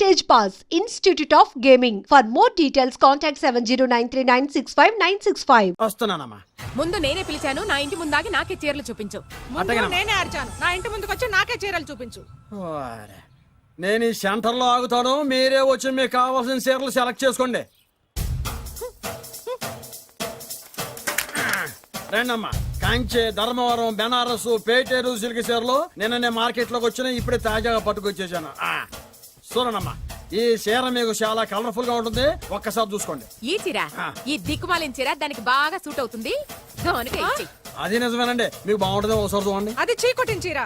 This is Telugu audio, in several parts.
Stage Pass, Institute of Gaming. For more details, contact 7093965965. వస్తున్నానమ్మా. ముందు నేనే పిలిచాను, నా ఇంటి ముందాగి నాకే చీరలు చూపించు. అట్టగనమ్మా. నేనే అరిచాను, నా ఇంటి ముందుకు వచ్చి నాకే చీరలు చూపించు. ఓరే. నేను ఈ సెంటర్లో ఆగుతాను, మీరే వచ్చి మీకు కావాల్సిన చీరలు సెలెక్ట్ చేసుకోండి. రండమ్మా. కాంచే, ధర్మవరం, బెనారస్, పేటేరు సిల్క్ చీరలు నిన్న మార్కెట్ లోకి వచ్చిన ఇప్పుడే తాజాగా పట్టుకొచ్చేసాను. చూడండమ్మా, ఈ చీర మీకు చాలా కలర్ఫుల్ గా ఉంటుంది, ఒక్కసారి చూసుకోండి. ఈ చీర, ఈ దిక్కుమాలిన చీర దానికి బాగా సూట్ అవుతుంది. అది నిజమేనండి, మీకు బాగుంటుంది, ఒకసారి చూడండి. అది చీకొట్టిన చీర,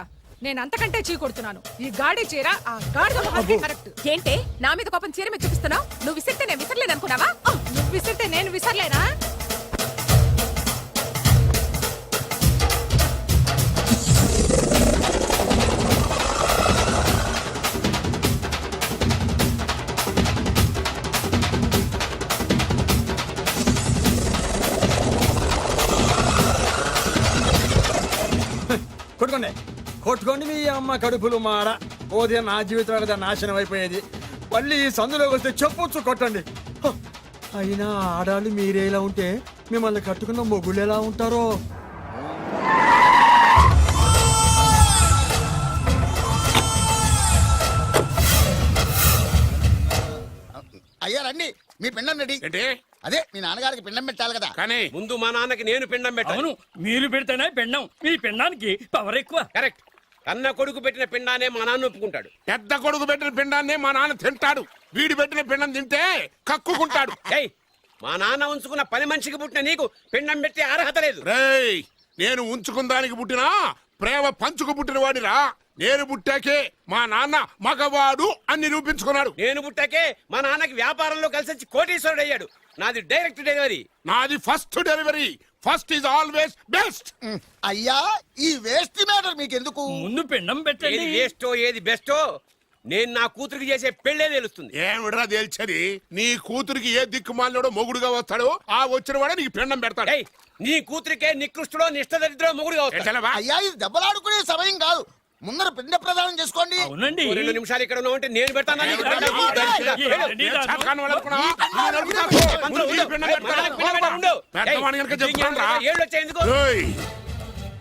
నేను అంతకంటే చీకొడుతున్నాను. ఈ గాడి చీర ఆ గాడిద మొహానికి కరెక్ట్. ఏంటే నా మీద కోపం చీర మీద చూపిస్తున్నావు? నువ్వు విసిరితే నేను విసరలేను అనుకున్నావా? నువ్వు విసిరితే నేను విసరలేనా? కొట్టుకోండి, కొట్టుకోండి మీ అమ్మ కడుపులు మాడ. పోతే నా జీవితం కదా నాశనం అయిపోయేది. మళ్ళీ ఈ సందులోకి వస్తే చెప్పొచ్చు కొట్టండి. అయినా ఆడాళ్ళు మీరేలా ఉంటే మిమ్మల్ని కట్టుకున్న మొగుళ్ళు ఎలా ఉంటారో. అయ్యా రండి, మీ పిండం రెడీ. ఏంటి? అదే మీ నాన్నగారికి పిండం పెట్టాలి కదా. కానీ ముందు మా నాన్నకి నేను పిండం పెట్టాను. అవును, మీరు పెడితేనే పిండం. మీ పిండానికి పవర్ ఎక్కువ. కరెక్ట్. కన్న కొడుకు పెట్టిన పిండానే మా నాన్న ఒప్పుకుంటాడు. పెద్ద కొడుకు పెట్టిన పిండాన్నే మా నాన్న తింటాడు. వీడి పెట్టిన పిండం తింటే కక్కుకుంటాడు. ఏయ్, మా నాన్న ఉంచుకున్న పని మనిషికి పుట్టిన నీకు పిండం పెట్టే అర్హత లేదు. రేయ్, నేను ఉంచుకున్న దానికి పుట్టినా ప్రేమ పంచుకు పుట్టిన వాడిరా. నేను పుట్టాకే మా నాన్న మగవాడు అని నిరూపించుకున్నాడు. నేను పుట్టాకే మా నాన్నకి వ్యాపారంలో కలిసి వచ్చి కోటీశ్వరుడు అయ్యాడు. నాది డైరెక్ట్ డెలివరీ. నాది first delivery. First is always best. అయ్యా, ఈ వేస్ట్ మ్యాటర్ మీకు ఎందుకు? ముందు పిండం పెట్టండి. ఏది వేస్టో ఏది బెస్టో నేను నా కూతురికి చేసే పెళ్లే తెలుస్తుంది. ఏమిడ్రా తేల్చది? నీ కూతురికి ఏ దిక్కుమాలినోడో మొగుడుగా వస్తాడో ఆ వచ్చిన వాడే నీకు పిండం పెడతాడు. నీ కూతురికే నికృష్టుడో నిష్ఠదరిద్రో మొగుడుగా వస్తాడు. అయ్యా, ఇది దెబ్బలాడుకునే సమయం కాదు. ముందర పిండ ప్రదానం చేసుకోండి. అవునండి, 2 నిమిషాలు ఇక్కడ ఉన్నావంటే నేను పెడతాను.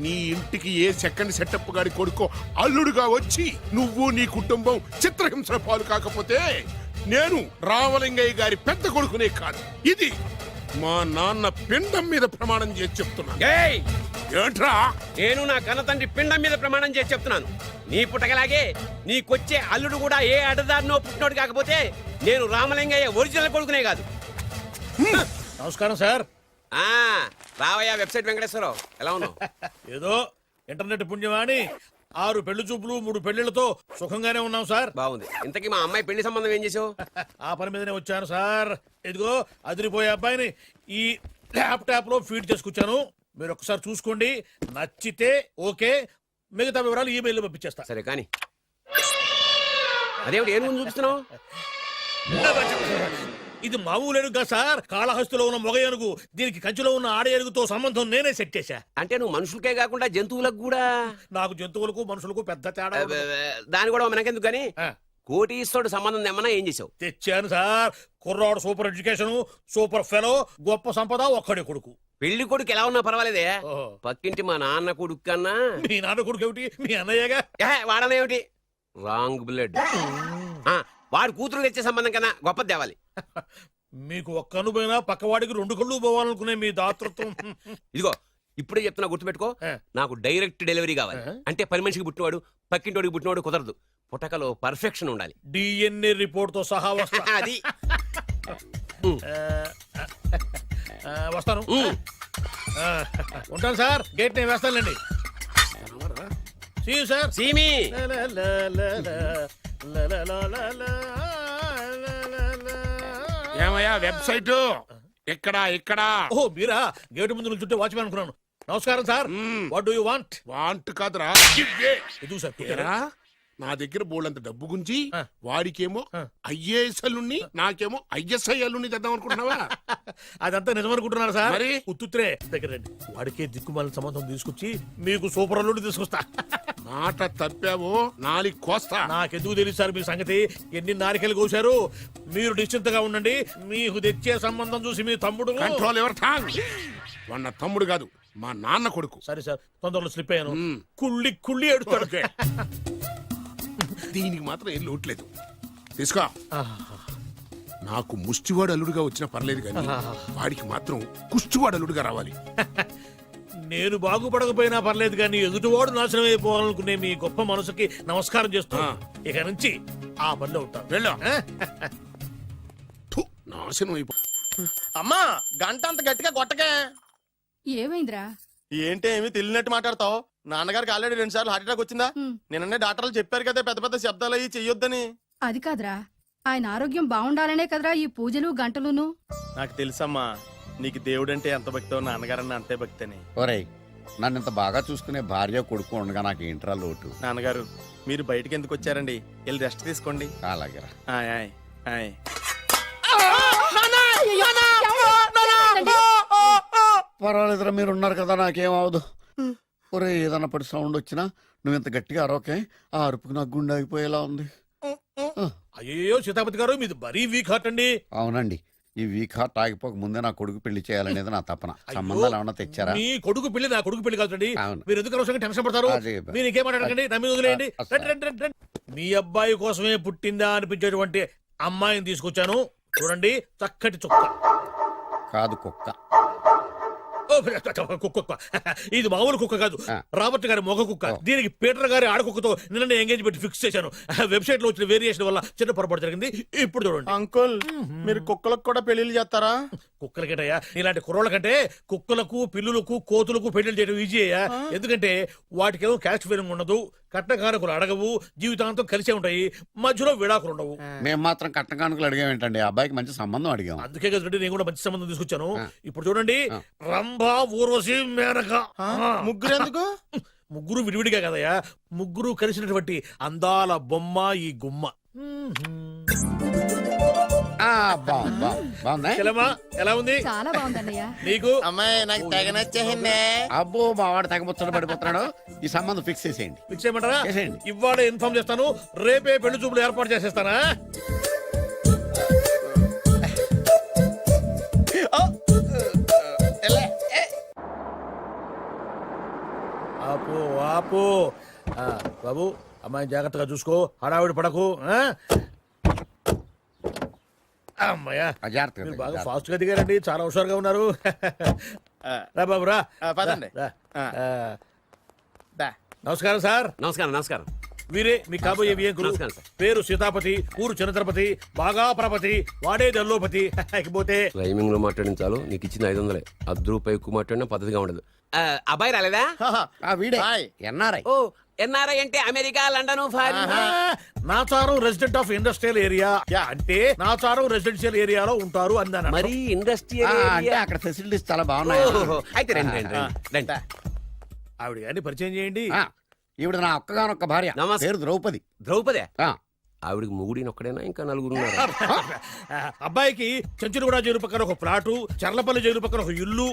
నీ ఇంటికి ఏ సెకండ్ సెటప్ గారి కొడుకో అల్లుడుగా వచ్చి నువ్వు నీ కుటుంబం చిత్రహింసల పాలు కాకపోతే నేను రామలింగయ్య గారి పెద్ద కొడుకునే కాదు, ఇది మా నాన్న పిండం మీద ప్రమాణం చేసి చెప్తున్నా. ఏంట్రా? నేను నా కన్న తండ్రి పిండం మీద ప్రమాణం చేసి చెప్తున్నాను. నీ పుట్టగలాగే నీకొచ్చే అల్లుడు కూడా ఏ అడదారినో పుట్టినోడు కాకపోతే నేను రామలింగయ్య ఒరిజినల్ కొడుకునే కాదు. నమస్కారం సార్. రావయ్య వెబ్సైట్ వెంకటేశ్వరరావు, ఎలా ఉన్నావు? ఏదో ఇంటర్నెట్ పుణ్యమాని 6 పెళ్లి చూపులు 3 పెళ్లిళ్లతో సుఖంగానే ఉన్నాం సార్. బాగుంది. ఇంతకీ మా అమ్మాయి పెళ్లి సంబంధం ఏం చేసావు? ఆ పని మీదనే వచ్చాను సార్. ఇదిగో అదిరిపోయే అబ్బాయిని ఈ ల్యాప్టాప్ లో ఫీడ్ చేసుకొచ్చాను. మీరు ఒకసారి చూసుకోండి, నచ్చితే ఓకే, మిగతా వివరాలు ఈమెయిల్ పంపించేస్తా. సరే కానీ అదేమిటి ఏం చూపిస్తున్నావు? ఇది మామూలు ఏనుగుగా సార్, కాళహస్తిలో ఉన్న మొగ ఏనుగు. దీనికి కంచిలో ఉన్న ఆడ ఏనుగుతో సంబంధం నేనే సెట్ చేశా. అంటే నువ్వు మనుషులకే కాకుండా జంతువులకు కూడా? నాకు జంతువులకు మనుషులకు పెద్ద తేడా. దాని కూడా మనకెందుకు గానీ కోటీశ్వరుడు సంబంధం ఏమన్నా ఏం చేసావు? తెచ్చాను సార్. కుర్రాడు సూపర్ ఎడ్యుకేషన్, సూపర్ ఫెలో, గొప్ప సంపద, ఒక్కడే కొడుకు. పెళ్లి కొడుకు ఎలా ఉన్నా పర్వాలేదే, పక్కింటి మా నాన్న కొడుకు కన్నా. మీ నాన్న కొడుకు ఏమిటి? మీ అన్నయ్యగా. వాడనేమిటి? Wrong blood. వాడు కూతురు తెచ్చే సంబంధం కన్నా గొప్పది తేవాలి. మీకు ఒక్క అనుభవైనా పక్కవాడికి 2 కళ్ళు పోవాలనుకునే మీ దాతృత్వం. ఇదిగో ఇప్పుడే చెప్తున్నా, గుర్తుపెట్టుకో. నాకు డైరెక్ట్ డెలివరీ కావాలి. అంటే పని మనిషికి పుట్టినవాడు పక్కింటోడికి పుట్టినవాడు కుదరదు. పుట్టకలో పర్ఫెక్షన్ ఉండాలి. డిఎన్ఏ రిపోర్ట్ తో సహా వస్తా. అది వస్తాను. ఉంటాను సార్. గేట్ నేను వేస్తానులేండి. సార్ సీమి ఏమయ్యా వెబ్సైట్ ఇక్కడ ఇక్కడ? ఓ మీరా? గేటు ముందు నుంచుంటే వాచ్మెన్ అనుకున్నాను. నమస్కారం sir. What do you want? Want కాదురా, ఎదుగు సార్. నా దగ్గర బోళ్ళంత డబ్బు గుంచి ఆ. వాడికేమో ఐఏఎస్ అల్లుణ్ణి నాకేమో ఐఎస్ఐ అల్లుణ్ణి తెద్దాం అనుకుంటున్నావా? అదంతా నిజమనుకుంటున్నారు సార్. మరి? ఉత్తుత్రే దగ్గర రండి. వాడికే దిక్కుమాలిన సంబంధం తీసుకొచ్చి మీకు సూపర్ అల్లుడు తీసుకొస్తా. మాట తప్పావో నాలికి కోస్తా. నాకెందుకు తెలుసు సార్ మీ సంగతి? ఎన్ని నారికలు కోశారు. మీరు నిశ్చింతగా ఉండండి. మీకు తెచ్చే సంబంధం చూసి మీ తమ్ముడు కంట్రోల్ ఎవర్ థాంగ్. వాడు నా తమ్ముడు కాదు, మా నాన్న కొడుకు. సరే సార్, తొందరలో స్లిప్ అయ్యాను. మ్మ్. కుళ్ళి కుళ్ళి ఎడుతాడు. ఓకే. దీనికి మాత్రం ఏం లోట్లేదు. తీసుకో. నాకు ముష్టివాడు అల్లుడుగా వచ్చినా పర్లేదు కానీ వాడికి మాత్రం కుష్టివాడు అల్లుడుగా రావాలి. నేను బాగుపడకపోయినా పర్లేదు కానీ ఎదుటివాడు నాశనం అయిపోవాలనుకునే మీ గొప్ప మనసుకి నమస్కారం చేస్తూ ఇక నుంచి ఆ పనిలో ఉంటాను. వెళ్ళు. థు, నాశనం అయిపో. అమ్మా గంట అంత గట్టిగా కొట్టకే. ఏమైందిరా? ఏంటి ఏమి తెలియనట్టు మాట్లాడతావు? నాన్నగారికి ఆల్రెడీ 2 సార్లు హార్ట్ అటాక్ వచ్చిందా? నిన్ననే డాక్టర్లు చెప్పారు కదా పెద్ద పెద్ద శబ్దాలు అయ్యి చెయ్యొద్దని. అది కాదురా, ఆయన ఆరోగ్యం బాగుండాలనే కదరా ఈ పూజలు గంటలును. నాకు తెలుసమ్మా, నీకు దేవుడంటే ఎంత భక్తో నాన్నగారన్న అంతే భక్తి అని. ఒరేయ్, నన్ను ఇంత బాగా చూసుకునే భార్య కొడుకు ఉండగా నాకు ఏంట్రా లోటు? నాన్నగారు మీరు బయటికి ఎందుకు వచ్చారండి? వెళ్ళి రెస్ట్ తీసుకోండి. అలాగేరా. ఆయ్ ఆయ్ ఆయ్. పర్వాలేదురా, మీరు ఉన్నారు కదా, నాకేం అవదు. ఒరే, ఏదన్నా పడి సౌండ్ వచ్చినా నువ్వు ఇంత గట్టిగా అరవకే. ఆ అరుపుకు నాకు గుండె ఆగిపోయేలా ఉంది. అయ్యో సీతాపతి గారు, మీది మరీ వీక్ హార్ట్ అండి. అవునండి, ఈ వీక్ హార్ట్ ఆగిపోక ముందే నా కొడుకు పెళ్లి చేయాలనేది నా తపన. సంబంధాలు ఏమన్నా తెచ్చారా? మీ కొడుకు పెళ్లి నా కొడుకు పెళ్లి కాదండి. అవును. మీరు ఎందుకు అనవసరంగా టెన్షన్ పడతారు? అదే. మీరు ఇంకేం మాట్లాడకండి, నా మీద వదిలేయండి. అసలు. రండి, రండి, రండి, రండి. మీ అబ్బాయి కోసమే పుట్టిందా అనిపించేటువంటి అమ్మాయిని తీసుకొచ్చాను. చూడండి, చక్కటి చుక్క. కాదు, కుక్క. ఓ, కుక్క. ఇది మామూలు కుక్క కాదు, ఆ. రాబర్ట్ గారి మొగ కుక్క. ఓ. దీనికి పీటర్ గారి ఆడకుక్కతో నిన్న ఎంగేజ్మెంట్ ఫిక్స్ చేశాను. వెబ్సైట్ లో వచ్చిన వేరియేషన్ వల్ల చిన్న పొరపాటు జరిగింది. ఇప్పుడు చూడండి. అంకుల్ మీరు కుక్కలకు కూడా పెళ్లిళ్ళు చేస్తారా? కుక్కలకేటయ్యా, ఇలాంటి కుర్రోళ్ళ కంటే కుక్కలకు, పిల్లులకు, కోతులకు పెళ్లి చేయడం ఈజీ అయ్యా. ఎందుకంటే వాటికేమో క్యాస్ట్ ఫీలింగ్ ఉండదు, కట్నకానుకలు అడగవు, జీవితాంతం కలిసే ఉంటాయి, మధ్యలో విడాకులు ఉండవు. మేము మాత్రం కట్న కానుకలు అడిగాం ఏంటండి? అబ్బాయికి మంచి సంబంధం అడిగాం. అందుకే కదండి నేను కూడా మంచి సంబంధం తీసుకొచ్చాను. ఇప్పుడు చూడండి, ఆ. రంభా, ఊర్వశి, మేనక. ముగ్గురు ఎందుకు? ముగ్గురు విడివిడిగా కదయ్యా, ముగ్గురు కలిసినటువంటి అందాల బొమ్మ ఈ గుమ్మ. బాగుందా? చెల్లెమ్మా, ఎలా ఉంది చాలా బాగుందన్నయ్య. నీకు? అమ్మాయి నాకు తెగ నచ్చేసిందే. అబ్బో, మా వాడు తెగబుచ్చట పడిపోతున్నాడు. ఈ సంబంధం ఫిక్స్ చేసేయండి. ఫిక్స్ చేయమంటారా? చేసేయండి. ఇవాళ ఇన్ఫార్మ్ చేస్తాను, రేపే పెళ్లి చూపులు ఏర్పాటు చేసేస్తానా? ఆపు ఆపు. బాబు, అమ్మాయిని జాగ్రత్తగా చూసుకో, హడావిడి పడకు. అమ్మాయ్యా, జాగ్రత్తగా మీరు బాగా జాగ్రత్త. ఫాస్ట్ గా దిగారండి, చాలా హుషారుగా ఉన్నారు. రా బాబు రా. పదండి. రా. దా. నమస్కారం సార్. నమస్కారం నమస్కారం. వీరే మీ కాబోయే వియంకులు. నమస్కారం సార్. పేరు సీతాపతి, ఊరు చంద్రపతి, బాగా ప్రపతి, వాడే దల్లోపతి. ఇకపోతే రైమింగ్ లో మాట్లాడించాలు, నీకు ఇచ్చిన 500. 10 రూపాయలు ఎక్కువ మాట్లాడినా పద్ధతిగా ఉండదు. అబ్బాయి రాలేదా? వీడే హాయ్. ఎన్ఆర్ఐ. ఓ, ఎన్ఆర్ఐ అంటే America, London, foreign. Nacharam resident of industrial area అంటే నాచారం రెసిడెన్షియల్ ఏరియాలో ఉంటారు అందాను. మరి ఇండస్ట్రియల్ అంటే అక్కడ ఫెసిలిటీస్ చాలా బాగున్నాయి. అయితే రండి రండి రండి. ఆవిడ గారిని పరిచయం చేయండి. ఈవిడ నా ఒక్కగానొక్క భార్య, నమస్తే. పేరు ద్రౌపది. ద్రౌపదే? ఆ, ఆవిడికి మొగుడిని ఒక్కడేనా, ఇంకా నలుగురు ఉన్నారు? అబ్బాయికి చెంచులగూడ జైలు పక్కన ఒక ప్లాటు, చర్లపల్లి జైలు పక్కన ఒక ఇల్లు,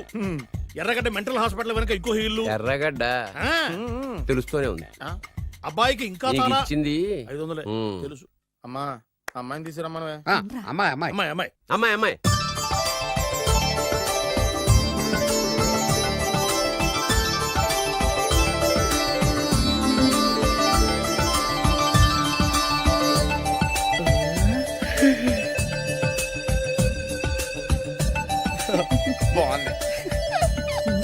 ఎర్రగడ్డ మెంటల్ హాస్పిటల్ వెనక ఇంకో ఇల్లు. ఎర్రగడ్డ ఆ, తెలుస్తూనే ఉంది. అబ్బాయికి ఇంకా నీకు చాలా ఇచ్చింది 500 ఉమ్. తెలుసు. అమ్మా అమ్మాయిని తీసుకురమ్మనవే. అమ్మాయి అమ్మాయి. అమ్మాయి అమ్మాయి అమ్మాయి అమ్మాయి. బాగుంది.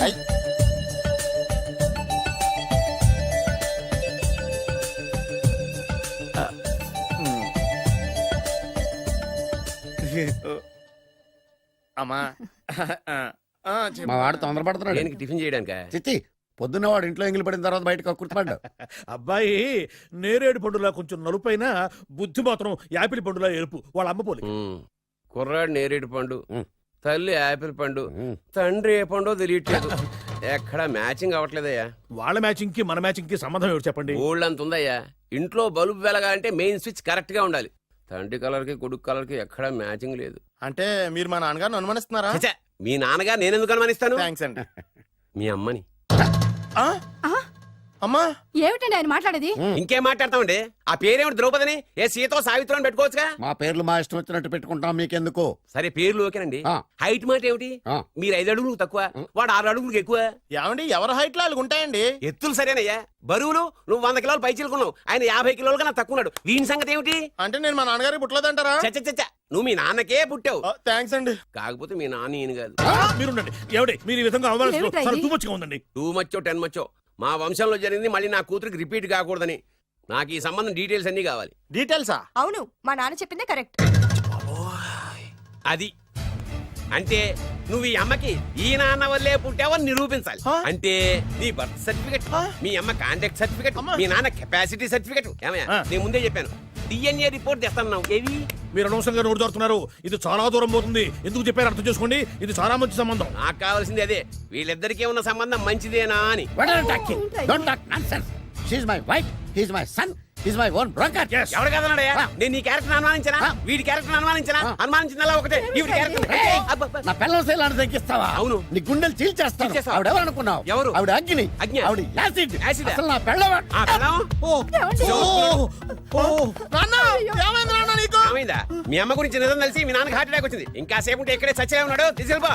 అయ్. అమ్మా మా వాడు తొందరపడుతున్నాడు. దేనికి టిఫిన్ చేయడానికా? చిచ్చి, పొద్దున్న వాడు ఇంట్లో ఎంగిలి పడిన తర్వాత బయటకు కుర్తుపడ్డాడు. అబ్బాయి నేరేడు పండులా కొంచెం నలుపైన, బుద్ధి మాత్రం యాపిల్ పండులా ఎరుపు. వాళ్ళ అమ్మ పోలి. ఉమ్. కుర్రాడు నేరేడు పండు, తల్లి యాపిల్ పండు, ఉమ్. తండ్రి ఏ పండో తెలియట్లేదు. ఎక్కడ మ్యాచింగ్ అవ్వట్లేదయ్యా. వాళ్ళ మ్యాచింగ్ కి మన మ్యాచింగ్ కి సంబంధం ఏమిటి చెప్పండి? ఊళ్ళంత ఉందయ్యా. ఇంట్లో బల్బు వెలగాలంటే మెయిన్ స్విచ్ కరెక్ట్ గా ఉండాలి. తండ్రి కలర్ కి కొడుకు కలర్ కి ఎక్కడా మ్యాచింగ్ లేదు. అంటే మీరు మా నాన్నగారిని అనుమానిస్తున్నారా? ఛే, మీ నాన్నగారు నేనెందుకు అనుమానిస్తాను? థ్యాంక్స్ అండి. మీ అమ్మని. ఆ? అమ్మా ఏమిటండి ఆయన మాట్లాడేది? ఇంకేం మాట్లాడతామండి? ఆ పేరేమిటి ద్రౌపదిని? ఏ సీతో సావిత్రి అని పెట్టుకోవచ్చుగా. మా పేర్లు మా ఇష్టం వచ్చినట్టు పెట్టుకుంటాం, మీకెందుకు? సరే పేర్లు ఓకేనండి. ఆ. హైట్ మాట ఏమిటి? ఆ. మీరు 5 అడుగులు తక్కువ, వాడు 6 అడుగులకు ఎక్కువ. ఏమండి ఎవరి హైట్ లో వాళ్ళకి ఉంటాయండి. ఎత్తులు సరేనయ్యా. బరువులు నువ్వు 100 కిలోలు పై చిలుకున్నావు, ఆయన 50 కిలోలు కన్నా తక్కువ ఉన్నాడు. వీని సంగతి ఏమిటి? అంటే నేను మా నాన్నగారికి పుట్టలేదంటారా? చచ్చ నువ్వు మీ నాన్నకే పుట్టావు. థ్యాంక్స్ అండి. కాకపోతే మీ నాన్న ఈయన కాదు. మీరుండండి. ఎవడే మీరు ఈ విధంగా అవమానిస్తున్నారు? ఏమిటా చాలా ఇది? too much గా ఉందండి. 2 మచ్చో 10 మచ్చో మా వంశంలో జరిగింది మళ్ళీ నా కూతురికి రిపీట్ కాకూడదని నాకు ఈ సంబంధం డీటెయిల్స్ అన్ని కావాలి. డీటెయిల్సా? అవును మా నాన్న చెప్పిందే కరెక్ట్. అది అంటే నువ్వు ఈ అమ్మకి ఈ నాన్న వల్లే పుట్టావని నిరూపించాలి. అంటే నీ బర్త్ సర్టిఫికెట్, మీ అమ్మ కాంటాక్ట్ సర్టిఫికెట్, మీ నాన్న కెపాసిటీ సర్టిఫికెట్. ఏమయ్యా నేను ముందే చెప్పాను DNA రిపోర్ట్ తెస్తాను. ఏవి మీరు అనవసరంగా నోరు జారుతున్నారు. ఇది చాలా దూరం పోతుంది. ఎందుకు చెప్పారు అర్థం చేసుకోండి. ఇది చాలా మంచి సంబంధం. నాకు కావాల్సింది అదే, వీళ్ళిద్దరికీ ఉన్న సంబంధం మంచిదేనా అని. What are you talking? Don't talk nonsense. She's my wife, he's my son, he's my own broker. Yes. ఎవరు కదన్నాడయ్యా? నేను నీ క్యారెక్టర్ అనుమానించనా? వీడి క్యారెక్టర్ అనుమానించనా? అనుమానించిందల్లా ఒకటే. వీడి క్యారెక్టర్ నా పిల్లల శైలాన్ని తగ్గిస్తావా? అవును. నీ గుండెలు చీల్చేస్తాను. చీల్చేస్తావా? ఆవిడ ఎవరు అనుకున్నావు? ఎవరు? ఆవిడ అగ్ని. అగ్ని? ఆవిడ యాసిడ్. యాసిడా? అసలు నా పిల్లవా? ఆ పిల్లం? ఏమైంది నాన్న నీకు? ఏమైందా? మీ అమ్మ గురించి నిజం తెలిసి మీ నాన్నకి హార్ట్ అటాక్ వచ్చింది. ఇంకా సేపు ఉంటే ఇక్కడే చచ్చే ఉన్నాడు. తీసుకెళ్ళిపో.